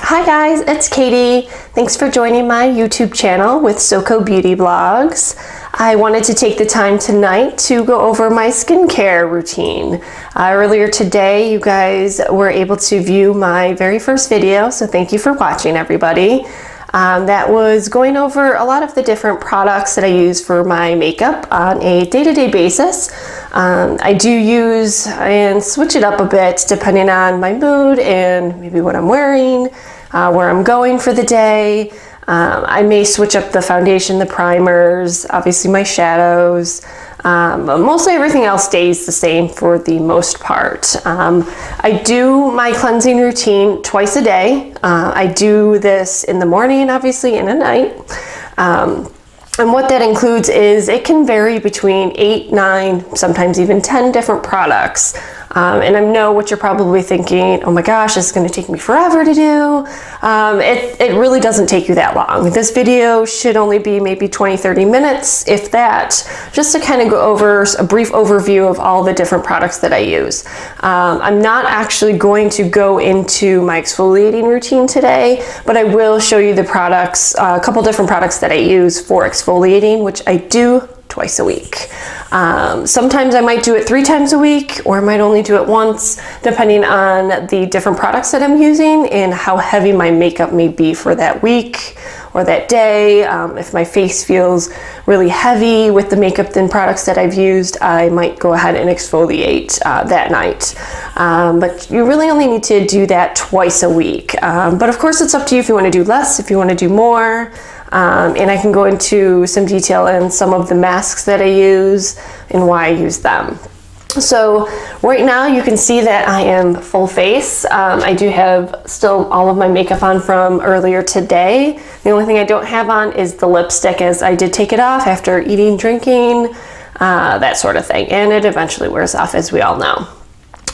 Hi guys, it's Katie. Thanks for joining my YouTube channel with Soko Beauty Blogs. I wanted to take the time tonight to go over my skincare routine. Earlier today, you guys were able to view my very first video, so thank you for watching, everybody. That was going over a lot of the different products that I use for my makeup on a day-to-day basis. I do use and switch it up a bit depending on my mood and maybe what I'm wearing, where I'm going for the day. I may switch up the foundation, the primers, obviously my shadows. But mostly everything else stays the same for the most part. I do my cleansing routine twice a day. I do this in the morning, obviously, and at night. And what that includes is it can vary between 8, 9, sometimes even 10 different products. And I know what you're probably thinking, oh my gosh, this is going to take me forever to do. It really doesn't take you that long. This video should only be maybe 20-30 minutes, if that, just to kind of go over a brief overview of all the different products that I use. I'm not actually going to go into my exfoliating routine today, but I will show you the products, a couple different products that I use for exfoliating, which I do twice a week. Sometimes I might do it 3 times a week, or I might only do it once, depending on the different products that I'm using and how heavy my makeup may be for that week or that day. If my face feels really heavy with the makeup and products that I've used, I might go ahead and exfoliate that night. But you really only need to do that twice a week. But of course, it's up to you if you want to do less, if you want to do more. And I can go into some detail in some of the masks that I use and why I use them. So right now you can see that I am full face. I do have still all of my makeup on from earlier today. The only thing I don't have on is the lipstick, as I did take it off after eating, drinking, that sort of thing. And it eventually wears off, as we all know.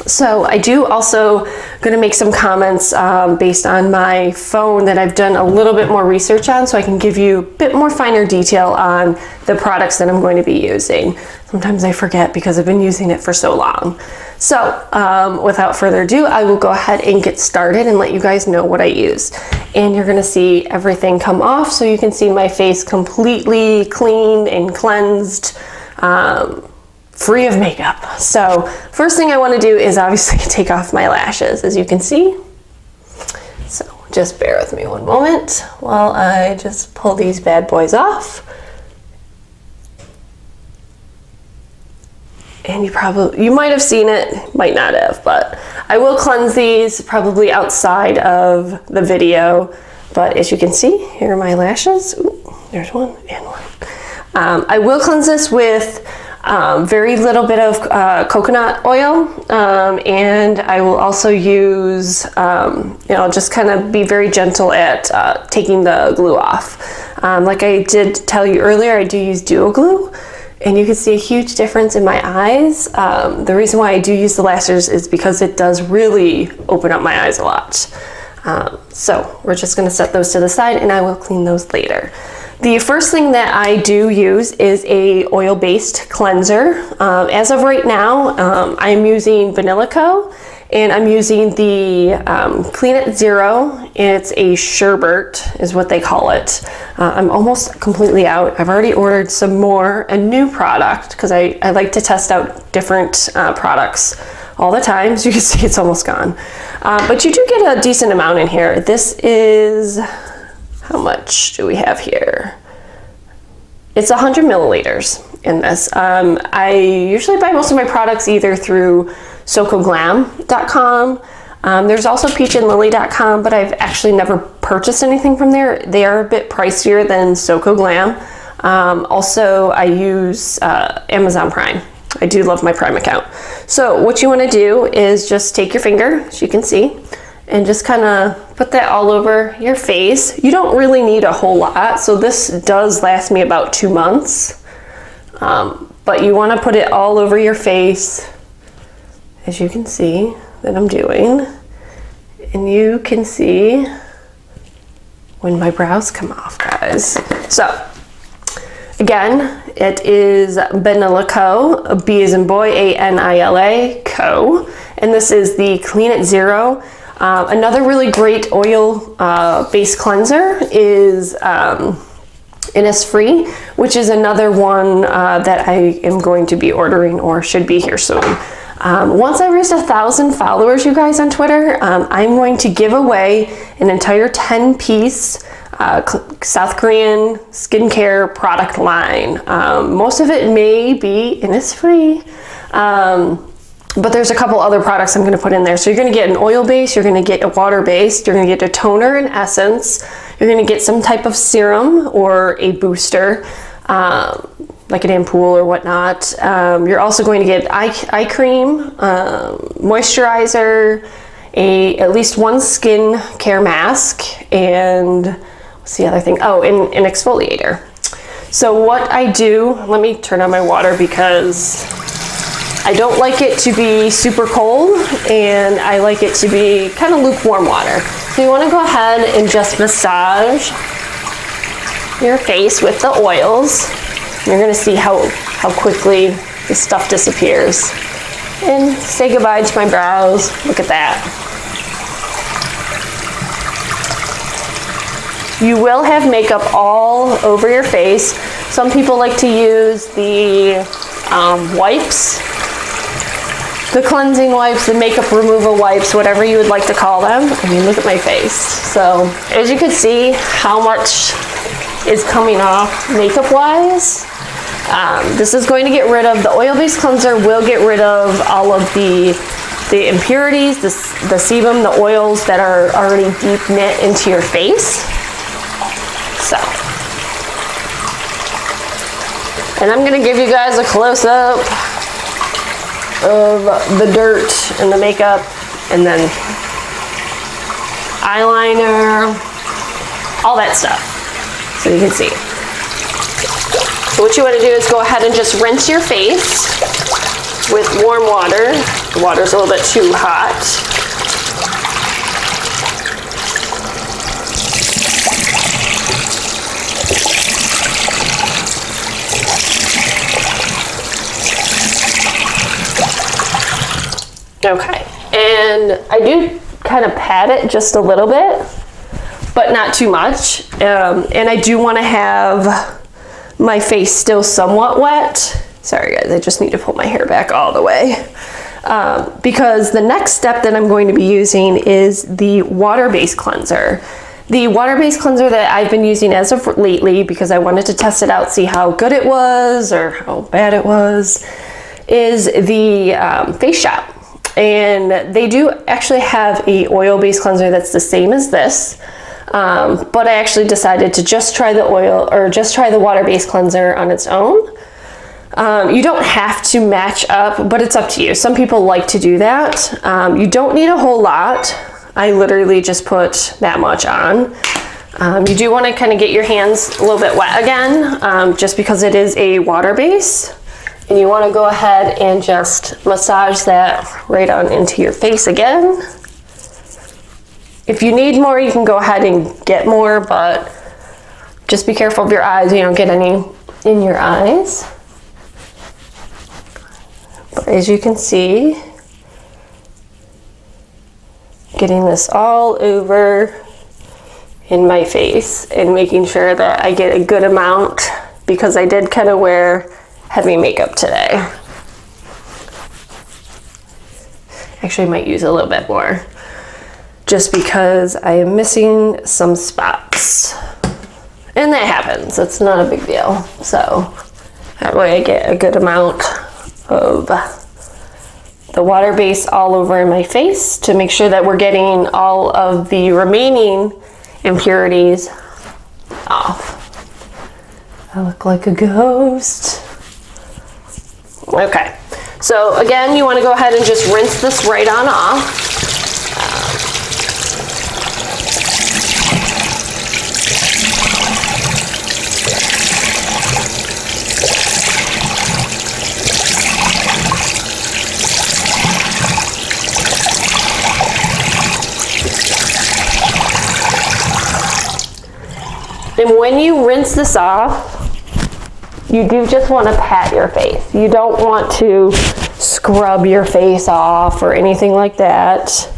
So I do also going to make some comments based on my phone that I've done a little bit more research on, so I can give you a bit more finer detail on the products that I'm going to be using. Sometimes I forget because I've been using it for so long. So without further ado, I will go ahead and get started and let you guys know what I use. And you're going to see everything come off, so you can see my face completely cleaned and cleansed, free of makeup. So first thing I want to do is obviously take off my lashes, as you can see. So just bear with me one moment while I just pull these bad boys off. And you might have seen it, might not have, but I will cleanse these probably outside of the video. But as you can see, here are my lashes. Ooh, there's one and one. I will cleanse this with very little bit of coconut oil, and I will also use, just kind of be very gentle at taking the glue off. Like I did tell you earlier, I do use duo glue, and you can see a huge difference in my eyes. The reason why I do use the lashes is because it does really open up my eyes a lot. So we're just going to set those to the side, and I will clean those later. The first thing that I do use is a oil-based cleanser. As of right now, I'm using Vanilla Co. And I'm using the Clean It Zero. It's a sherbet is what they call it. I'm almost completely out. I've already ordered some more, a new product, because I like to test out different products all the time. So you can see it's almost gone. But you do get a decent amount in here. This is, how much do we have here? It's 100 milliliters in this. I usually buy most of my products either through SokoGlam.com. There's also peachandlily.com, but I've actually never purchased anything from there. They are a bit pricier than Soko Glam. Also, I use Amazon Prime. I do love my Prime account. So what you want to do is just take your finger, as you can see, and just kind of put that all over your face. You don't really need a whole lot, so this does last me about 2 months. But you want to put it all over your face, as you can see that I'm doing. And you can see when my brows come off, guys. So again, It is Benilico, B as in boy, A-N-I-L-A, Co. And this is the Clean It Zero. Another really great oil based cleanser is Innisfree, which is another one that I am going to be ordering or should be here soon. Once I reach 1,000 followers, you guys, on Twitter, I'm going to give away an entire 10-piece South Korean skincare product line. Most of it may be Innisfree, but there's a couple other products I'm going to put in there. So you're going to get an oil base, you're going to get a water base, you're going to get a toner and essence, you're going to get some type of serum or a booster, like an ampoule or whatnot. You're also going to get eye cream, moisturizer, at least one skin care mask, and what's the other thing? Oh, an exfoliator. So what I do, let me turn on my water because I don't like it to be super cold, and I like it to be kind of lukewarm water. So you want to go ahead and just massage your face with the oils. You're going to see how quickly the stuff disappears. And say goodbye to my brows. Look at that. You will have makeup all over your face. Some people like to use the wipes, the cleansing wipes, the makeup removal wipes, whatever you would like to call them. I mean, look at my face. So as you can see how much is coming off makeup wise. This is going to get rid of, the oil-based cleanser will get rid of all of the impurities, the sebum, the oils that are already deep knit into your face. So, and I'm going to give you guys a close-up of the dirt and the makeup, and then eyeliner, all that stuff, so you can see. So what you want to do is go ahead and just rinse your face with warm water. The water's a little bit too hot. Okay, and I do kind of pat it just a little bit, but not too much. And I do want to have my face still somewhat wet. Sorry guys, I just need to pull my hair back all the way. Because the next step that I'm going to be using is the water-based cleanser. The water-based cleanser that I've been using as of lately, because I wanted to test it out, see how good it was or how bad it was, is the Face Shop. And they do actually have a oil-based cleanser that's the same as this. But I actually decided to just try the oil, or just try the water-based cleanser on its own. You don't have to match up, but it's up to you. Some people like to do that. You don't need a whole lot. I literally just put that much on. You do want to kind of get your hands a little bit wet again, just because it is a water base. And you want to go ahead and just massage that right on into your face again. If you need more, you can go ahead and get more, but just be careful of your eyes. You don't get any in your eyes. But as you can see, getting this all over in my face and making sure that I get a good amount, because I did kind of wear heavy makeup today. Actually, I might use a little bit more, just because I am missing some spots. And that happens, it's not a big deal. So that way I get a good amount of the water base all over in my face to make sure that we're getting all of the remaining impurities off. I look like a ghost. Okay, so again, you want to go ahead and just rinse this right on off. And when you rinse this off, you do just want to pat your face. You don't want to scrub your face off or anything like that.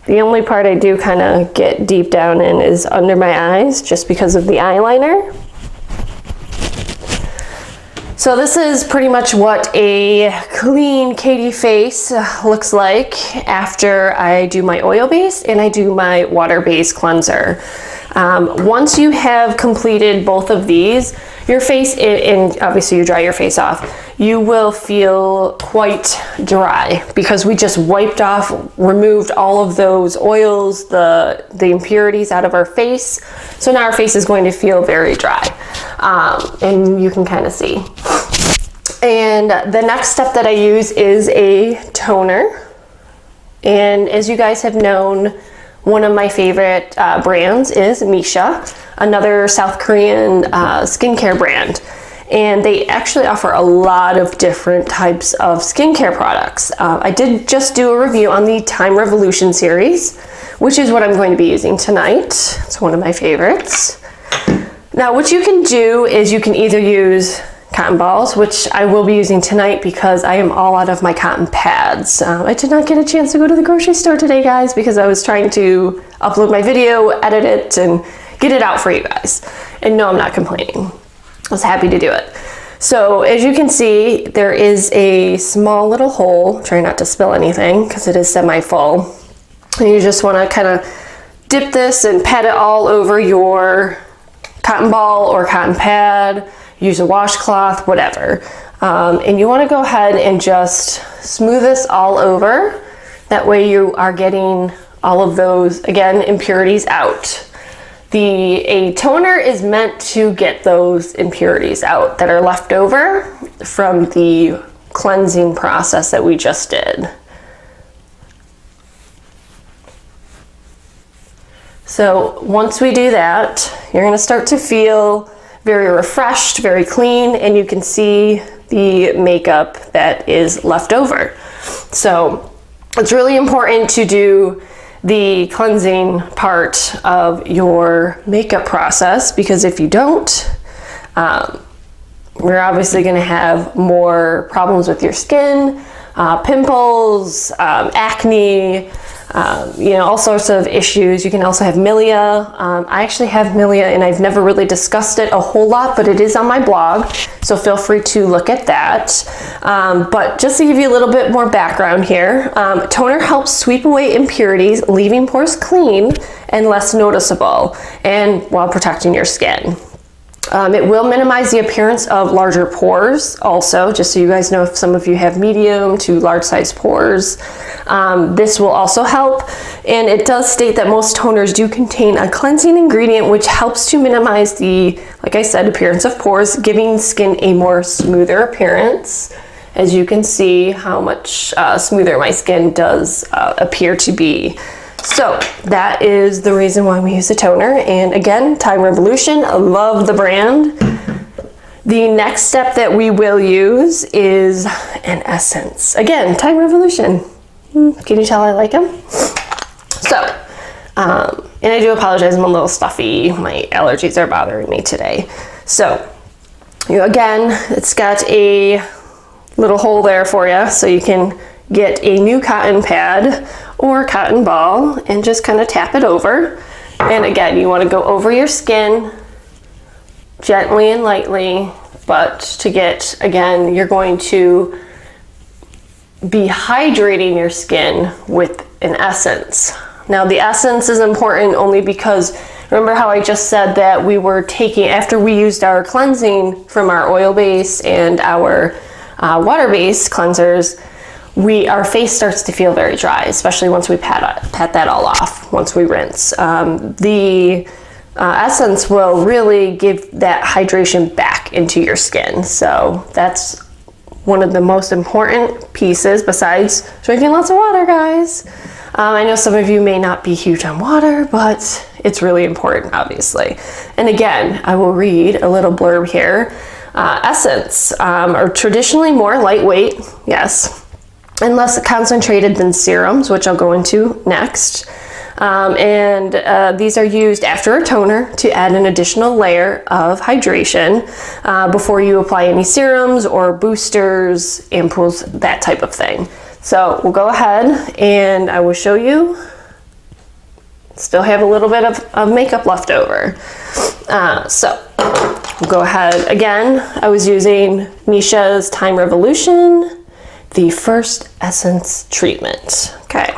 The only part I do kind of get deep down in is under my eyes, just because of the eyeliner. So this is pretty much what a clean Katie face looks like after I do my oil base and I do my water-based cleanser. Once you have completed both of these, your face, and obviously you dry your face off, you will feel quite dry because we just wiped off, removed all of those oils, the impurities out of our face. So now our face is going to feel very dry, and you can kind of see. And the next step that I use is a toner. And as you guys have known, one of my favorite brands is Misha, another South Korean skincare brand. And they actually offer a lot of different types of skincare products. I did just do a review on the Time Revolution series, which is what I'm going to be using tonight. It's one of my favorites. Now, what you can do is you can either use cotton balls, which I will be using tonight because I am all out of my cotton pads. I did not get a chance to go to the grocery store today, guys, because I was trying to upload my video, edit it, and get it out for you guys. And no, I'm not complaining. I was happy to do it. So as you can see, there is a small little hole. Try not to spill anything because it is semi-full. And you just want to kind of dip this and pat it all over your cotton ball or cotton pad. Use a washcloth, whatever. And you want to go ahead and just smooth this all over. That way you are getting all of those, again, impurities out. A toner is meant to get those impurities out that are left over from the cleansing process that we just did. So once we do that, you're going to start to feel very refreshed, very clean, and you can see the makeup that is left over. So it's really important to do the cleansing part of your makeup process, because if you don't, you're obviously going to have more problems with your skin, pimples, acne, all sorts of issues. You can also have milia. I actually have milia, and I've never really discussed it a whole lot, but it is on my blog, so feel free to look at that. But just to give you a little bit more background here, toner helps sweep away impurities, leaving pores clean and less noticeable, and while protecting your skin. It will minimize the appearance of larger pores also, just so you guys know if some of you have medium to large size pores. This will also help, and it does state that most toners do contain a cleansing ingredient which helps to minimize the, like I said, appearance of pores, giving skin a more smoother appearance. As you can see how much smoother my skin does appear to be. So that is the reason why we use a toner. And again, Time Revolution, I love the brand. The next step that we will use is an essence. Again, Time Revolution. Can you tell I like them? So, and I do apologize, I'm a little stuffy. My allergies are bothering me today. So, again, it's got a little hole there for you, so you can get a new cotton pad or cotton ball and just kind of tap it over. And again, you want to go over your skin gently and lightly, but to get, again, you're going to be hydrating your skin with an essence. Now the essence is important only because remember how I just said that we were taking, after we used our cleansing from our oil base and our water-based cleansers, our face starts to feel very dry, especially once we pat that all off, once we rinse. The essence will really give that hydration back into your skin. So that's one of the most important pieces besides drinking lots of water, guys. I know some of you may not be huge on water, but it's really important, obviously. And again, I will read a little blurb here. Essence are traditionally more lightweight, yes, and less concentrated than serums, which I'll go into next. These are used after a toner to add an additional layer of hydration before you apply any serums or boosters, ampoules, that type of thing. So we'll go ahead and I will show you. Still have a little bit of makeup left over. So we'll go ahead. Again, I was using Missha's Time Revolution, the First Essence Treatment. Okay,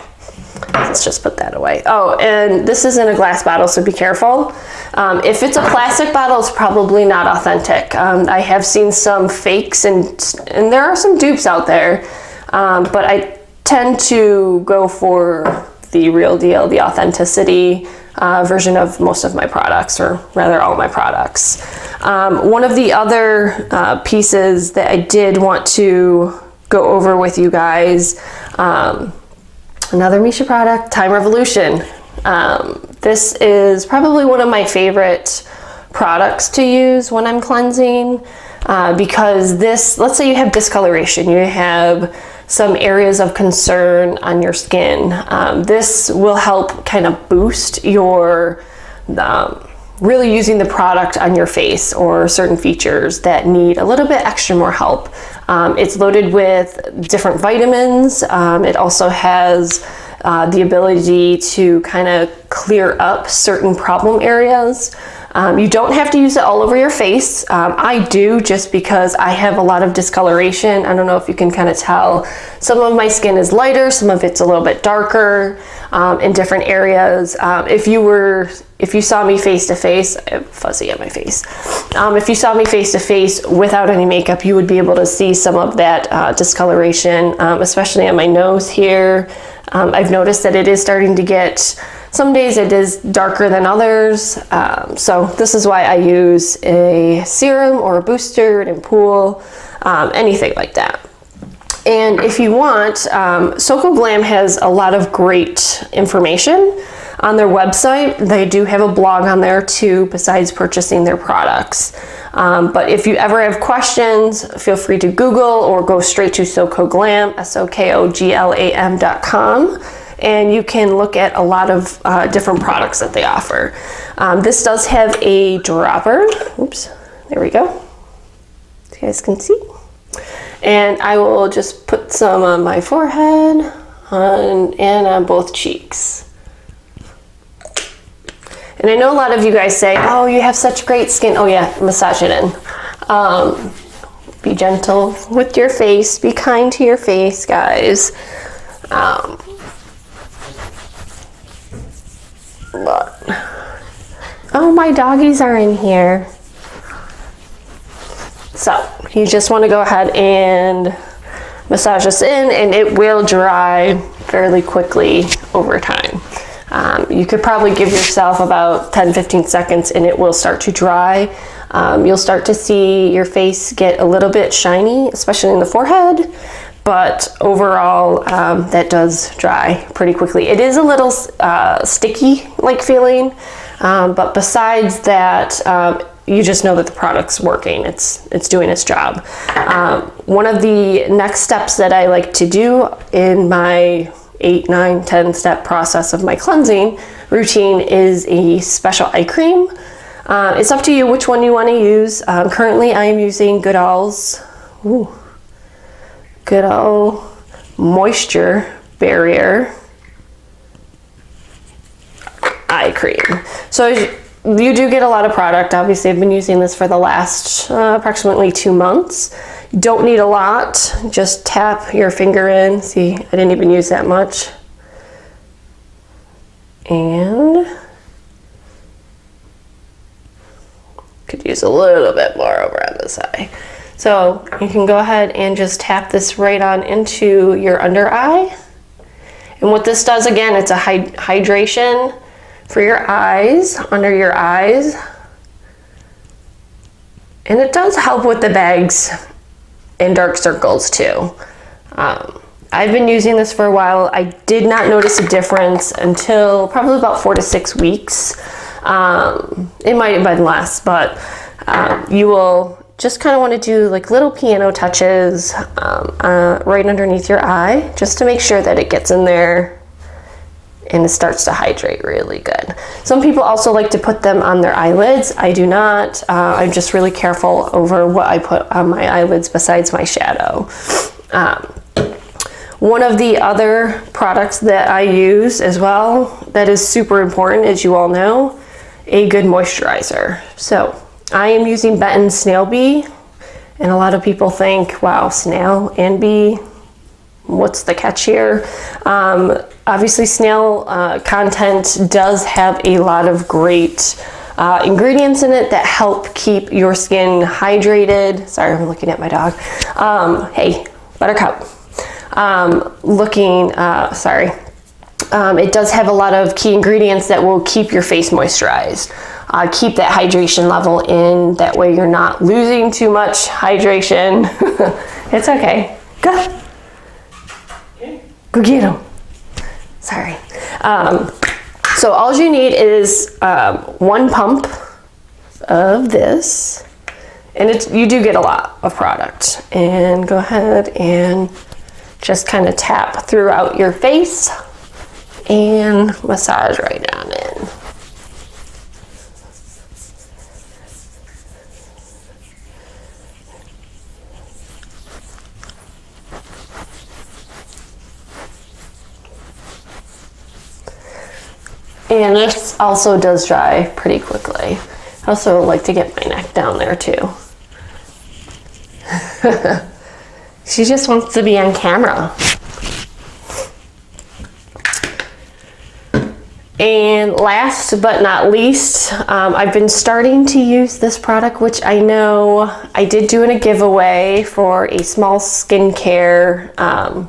let's just put that away. Oh, and this is in a glass bottle, so be careful. If it's a plastic bottle, it's probably not authentic. I have seen some fakes and there are some dupes out there, but I tend to go for the real deal, the authenticity version of most of my products, or rather all my products. One of the other pieces that I did want to go over with you guys, another Missha product, Time Revolution. This is probably one of my favorite products to use when I'm cleansing, because this, let's say you have discoloration, you have some areas of concern on your skin. This will help kind of boost your, really using the product on your face or certain features that need a little bit extra more help. It's loaded with different vitamins. It also has the ability to kind of clear up certain problem areas. You don't have to use it all over your face. I do, just because I have a lot of discoloration. I don't know if you can kind of tell. Some of my skin is lighter, some of it's a little bit darker in different areas. If you saw me face to face, I have fuzzy on my face. If you saw me face to face without any makeup, you would be able to see some of that discoloration, especially on my nose here. I've noticed that it is starting to get, some days it is darker than others. So this is why I use a serum or a booster, an ampoule, anything like that. And if you want, Soko Glam has a lot of great information on their website. They do have a blog on there too, besides purchasing their products. But if you ever have questions, feel free to Google or go straight to Soko Glam, SOKOGLAM.com, and you can look at a lot of different products that they offer. This does have a dropper. Oops, there we go. You guys can see. And I will just put some on my forehead and on both cheeks. And I know a lot of you guys say, oh, you have such great skin. Oh yeah, massage it in. Be gentle with your face. Be kind to your face, guys. Oh, my doggies are in here. So you just want to go ahead and massage this in, and it will dry fairly quickly over time. You could probably give yourself about 10-15 seconds and it will start to dry. You'll start to see your face get a little bit shiny, especially in the forehead, but overall that does dry pretty quickly. It is a little sticky like feeling, but besides that, you just know that the product's working. It's doing its job. One of the next steps that I like to do in my 8, 9, 10 step process of my cleansing routine is a special eye cream. It's up to you which one you want to use. Currently I am using Goodall's Goodall Moisture Barrier Eye Cream. So you do get a lot of product. Obviously I've been using this for the last approximately 2 months. You don't need a lot. Just tap your finger in. See, I didn't even use that much. And could use a little bit more over on this eye. So you can go ahead and just tap this right on into your under eye. And what this does, again, it's a hydration for your eyes, under your eyes. And it does help with the bags and dark circles too. I've been using this for a while. I did not notice a difference until probably about 4 to 6 weeks. It might have been less, but you will just kind of want to do like little piano touches right underneath your eye, just to make sure that it gets in there and it starts to hydrate really good. Some people also like to put them on their eyelids. I do not. I'm just really careful over what I put on my eyelids besides my shadow. One of the other products that I use as well that is super important, as you all know, a good moisturizer. So I am using Benton's Snail Bee, and a lot of people think, wow, snail and bee, what's the catch here? Obviously snail content does have a lot of great ingredients in it that help keep your skin hydrated. Sorry, I'm looking at my dog. Hey, Buttercup. It does have a lot of key ingredients that will keep your face moisturized. Keep that hydration level in, that way you're not losing too much hydration. It's okay. Go. Go get them. Sorry. So all you need is 1 pump of this, and you do get a lot of product. And go ahead and just kind of tap throughout your face and massage right down in. And this also does dry pretty quickly. I also like to get my neck down there too. She just wants to be on camera. And last but not least, I've been starting to use this product, which I know I did do in a giveaway for a small skincare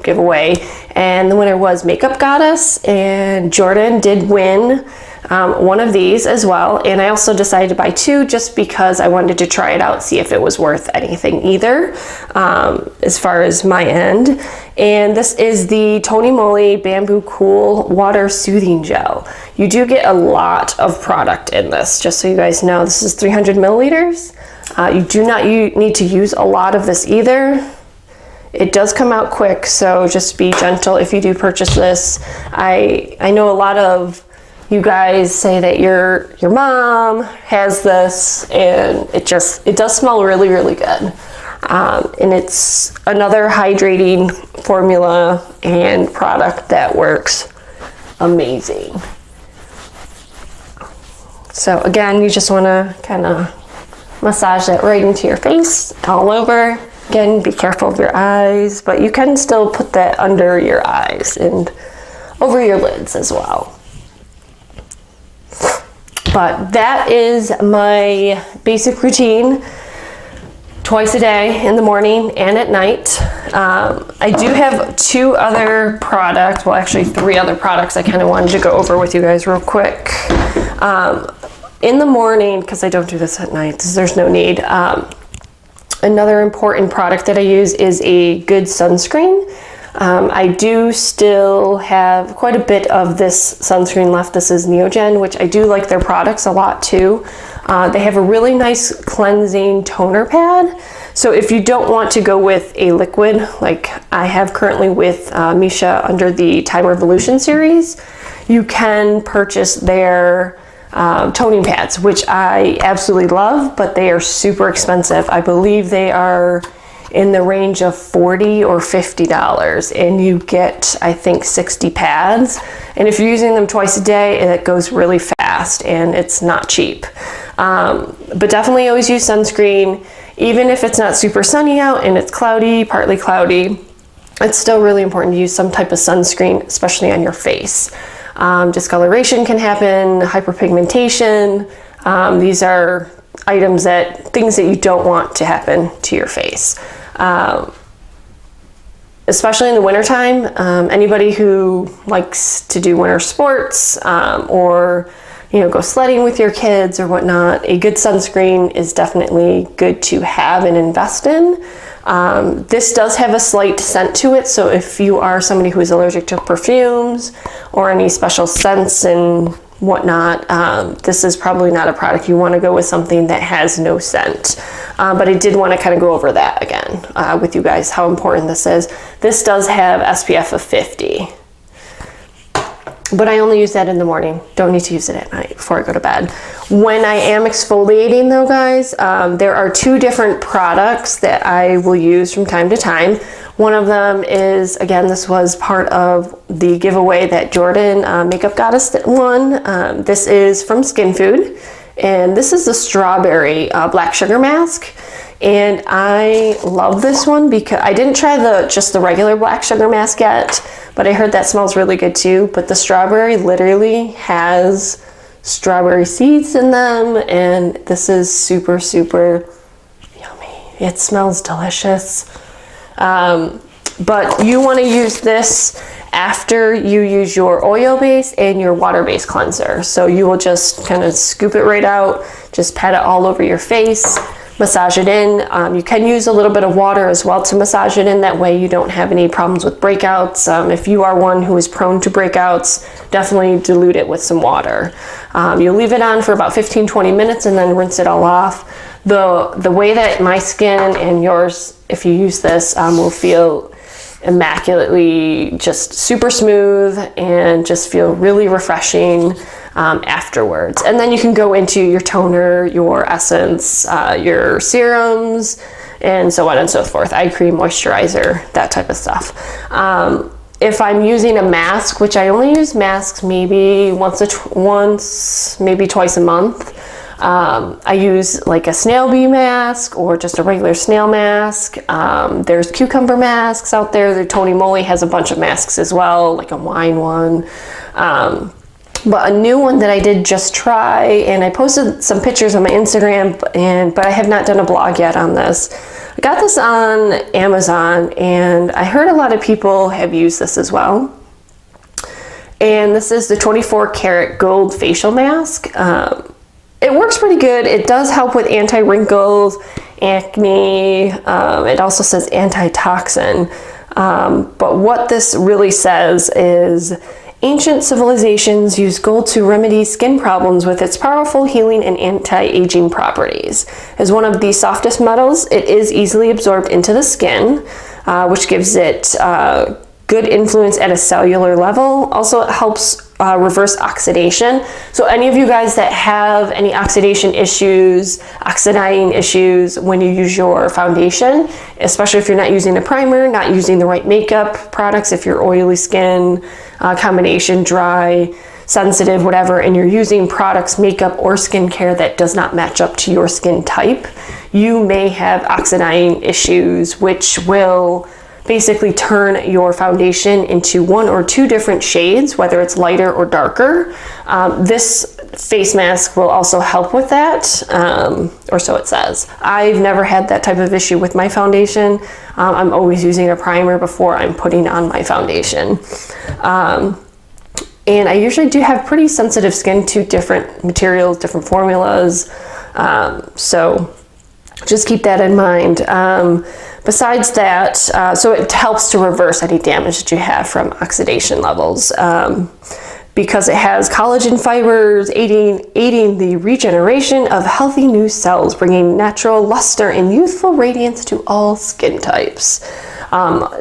giveaway, and the winner was Makeup Goddess, and Jordan did win one of these as well. And I also decided to buy 2 just because I wanted to try it out, see if it was worth anything either, as far as my end. And this is the Tony Moly Bamboo Cool Water Soothing Gel. You do get a lot of product in this, just so you guys know. This is 300 milliliters. You do not need to use a lot of this either. It does come out quick, so just be gentle if you do purchase this. I know a lot of you guys say that your mom has this, and it does smell really, really good. And it's another hydrating formula and product that works amazing. So again, you just want to kind of massage that right into your face, all over. Again, be careful of your eyes, but you can still put that under your eyes and over your lids as well. But that is my basic routine, twice a day, in the morning and at night. I do have 2 other products, well actually 3 other products I kind of wanted to go over with you guys real quick. In the morning, because I don't do this at night, there's no need. Another important product that I use is a good sunscreen. I do still have quite a bit of this sunscreen left. This is Neogen, which I do like their products a lot too. They have a really nice cleansing toner pad. So if you don't want to go with a liquid, like I have currently with Misha under the Time Revolution series, you can purchase their toning pads, which I absolutely love, but they are super expensive. I believe they are in the range of $40 or $50, and you get, I think, 60 pads. And if you're using them twice a day, it goes really fast and it's not cheap. But definitely always use sunscreen. Even if it's not super sunny out and it's cloudy, partly cloudy, it's still really important to use some type of sunscreen, especially on your face. Discoloration can happen, hyperpigmentation. These are things that you don't want to happen to your face. Especially in the wintertime, anybody who likes to do winter sports or go sledding with your kids or whatnot, a good sunscreen is definitely good to have and invest in. This does have a slight scent to it, so if you are somebody who is allergic to perfumes or any special scents and whatnot, this is probably not a product. You want to go with something that has no scent. But I did want to kind of go over that again with you guys, how important this is. This does have SPF of 50. but I only use that in the morning. Don't need to use it at night before I go to bed. When I am exfoliating though, guys, there are 2 different products that I will use from time to time. One of them is, again, this was part of the giveaway that Jordan Makeup Goddess won. This is from Skin Food, and this is the strawberry black sugar mask. And I love this one because I didn't try just the regular black sugar mask yet, but I heard that smells really good too. But the strawberry literally has strawberry seeds in them, and this is super, super yummy. It smells delicious. But you want to use this after you use your oil base and your water based cleanser. So you will just kind of scoop it right out, just pat it all over your face. Massage it in. You can use a little bit of water as well to massage it in. That way you don't have any problems with breakouts. If you are one who is prone to breakouts, definitely dilute it with some water. You'll leave it on for about 15-20 minutes and then rinse it all off. The way that my skin and yours, if you use this, will feel immaculately just super smooth and just feel really refreshing afterwards. And then you can go into your toner, your essence, your serums, and so on and so forth. Eye cream, moisturizer, that type of stuff. If I'm using a mask, which I only use masks maybe once, maybe twice a month, I use like a snail bee mask or just a regular snail mask. There's cucumber masks out there. The Tony Moly has a bunch of masks as well, like a wine one. But a new one that I did just try, and I posted some pictures on my Instagram, but I have not done a blog yet on this. I got this on Amazon, and I heard a lot of people have used this as well. And this is the 24 karat gold facial mask. It works pretty good. It does help with anti-wrinkles, acne. It also says antitoxin. But what this really says is ancient civilizations used gold to remedy skin problems with its powerful healing and anti-aging properties. As one of the softest metals, it is easily absorbed into the skin, which gives it good influence at a cellular level. Also, it helps reverse oxidation. So any of you guys that have any oxidation issues, oxidizing issues when you use your foundation, especially if you're not using a primer, not using the right makeup products, if you're oily skin, combination, dry, sensitive, whatever, and you're using products, makeup, or skincare that does not match up to your skin type, you may have oxidizing issues, which will basically turn your foundation into 1 or 2 different shades, whether it's lighter or darker. This face mask will also help with that, or so it says. I've never had that type of issue with my foundation. I'm always using a primer before I'm putting on my foundation. And I usually do have pretty sensitive skin to different materials, different formulas. So just keep that in mind. Besides that, so it helps to reverse any damage that you have from oxidation levels. Because it has collagen fibers aiding the regeneration of healthy new cells, bringing natural luster and youthful radiance to all skin types.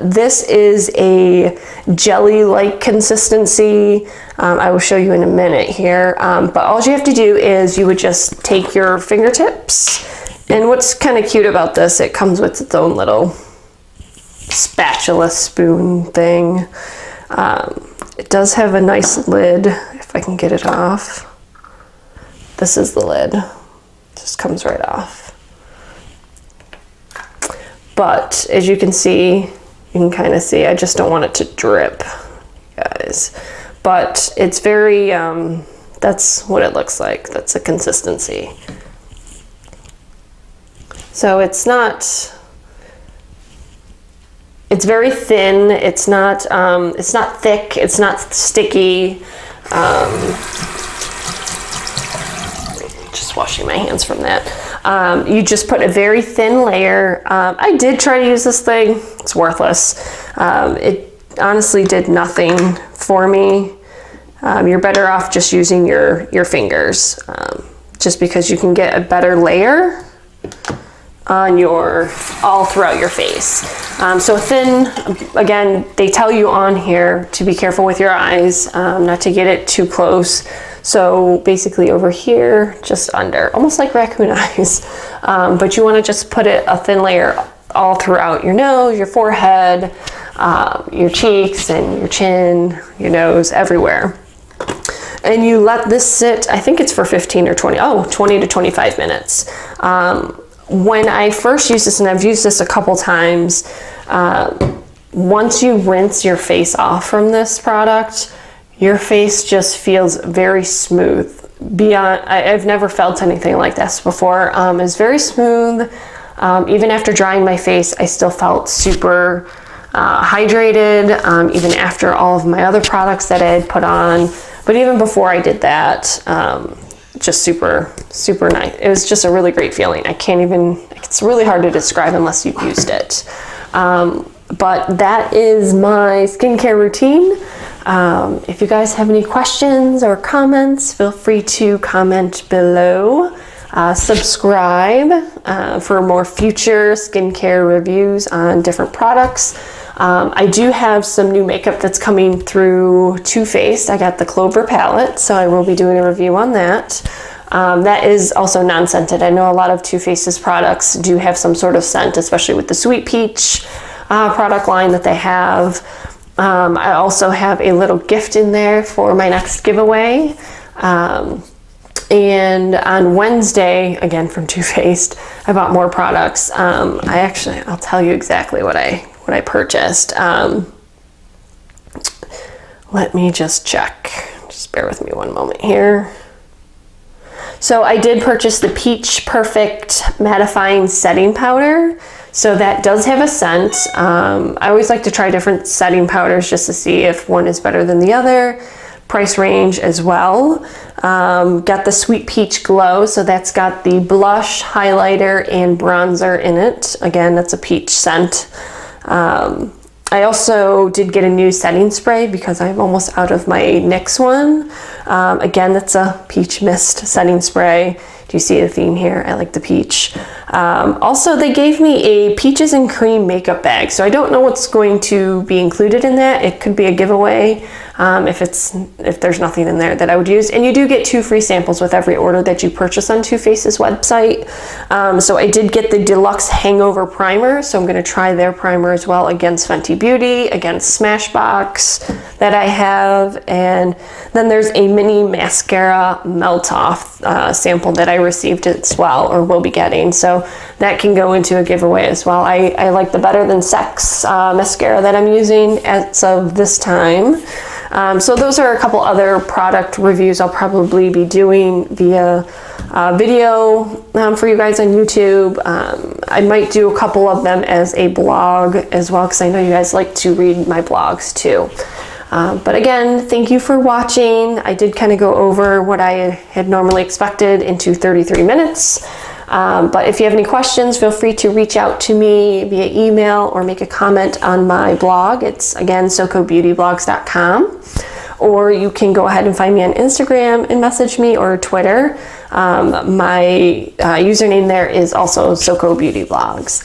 This is a jelly-like consistency. I will show you in a minute here. But all you have to do is you would just take your fingertips, and what's kind of cute about this, it comes with its own little spatula spoon thing. It does have a nice lid, if I can get it off. This is the lid. Just comes right off. But as you can see, you can kind of see, I just don't want it to drip, guys. But it's very, that's what it looks like. That's the consistency. So it's very thin. It's not thick. It's not sticky. Just washing my hands from that. You just put a very thin layer. I did try to use this thing. It's worthless. It honestly did nothing for me. You're better off just using your fingers, just because you can get a better layer. on all throughout your face. So thin, again, they tell you on here to be careful with your eyes, not to get it too close. So basically over here, just under, almost like raccoon eyes. But you want to just put a thin layer all throughout your nose, your forehead, your cheeks and your chin, your nose, everywhere. And you let this sit, I think it's for 20 to 25 minutes. When I first used this, and I've used this a couple times, once you rinse your face off from this product, your face just feels very smooth. I've never felt anything like this before. It's very smooth. Even after drying my face, I still felt super hydrated, even after all of my other products that I had put on. But even before I did that, just super, super nice. It was just a really great feeling. It's really hard to describe unless you've used it. But that is my skincare routine. If you guys have any questions or comments, feel free to comment below. Subscribe for more future skincare reviews on different products. I do have some new makeup that's coming through Too Faced. I got the Clover palette, so I will be doing a review on that. That is also non-scented. I know a lot of Too Faced's products do have some sort of scent, especially with the Sweet Peach product line that they have. I also have a little gift in there for my next giveaway. And on Wednesday, again from Too Faced, I bought more products. I'll tell you exactly what I purchased. Let me just check. Just bear with me one moment here. So I did purchase the Peach Perfect Mattifying Setting Powder. So that does have a scent. I always like to try different setting powders just to see if one is better than the other. Price range as well. Got the Sweet Peach Glow, so that's got the blush, highlighter, and bronzer in it. Again, that's a peach scent. I also did get a new setting spray because I'm almost out of my NYX one. Again, that's a peach mist setting spray. Do you see the theme here? I like the peach. Also, they gave me a peaches and cream makeup bag, so I don't know what's going to be included in that. It could be a giveaway if there's nothing in there that I would use. And you do get 2 free samples with every order that you purchase on Too Faced's website. So I did get the Deluxe Hangover Primer, so I'm going to try their primer as well against Fenty Beauty, against Smashbox that I have, and then there's a mini mascara melt off sample that I received as well, or will be getting, so that can go into a giveaway as well. I like the Better Than Sex mascara that I'm using as of this time. So those are a couple other product reviews I'll probably be doing via video for you guys on YouTube. I might do a couple of them as a blog as well, because I know you guys like to read my blogs too. But again, thank you for watching. I did kind of go over what I had normally expected into 33 minutes. But if you have any questions, feel free to reach out to me via email or make a comment on my blog. It's again, SokoBeautyBlogs.com. Or you can go ahead and find me on Instagram and message me, or Twitter. My username there is also Soko Beauty Blogs.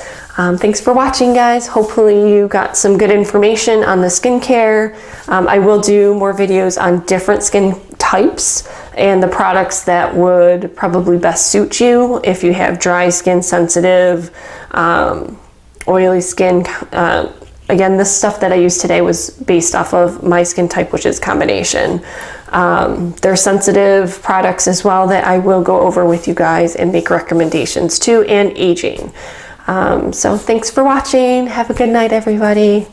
Thanks for watching, guys. Hopefully you got some good information on the skincare. I will do more videos on different skin types and the products that would probably best suit you if you have dry skin, sensitive, oily skin. Again, this stuff that I used today was based off of my skin type, which is combination. There's sensitive products as well that I will go over with you guys and make recommendations to, and aging. So thanks for watching. Have a good night, everybody.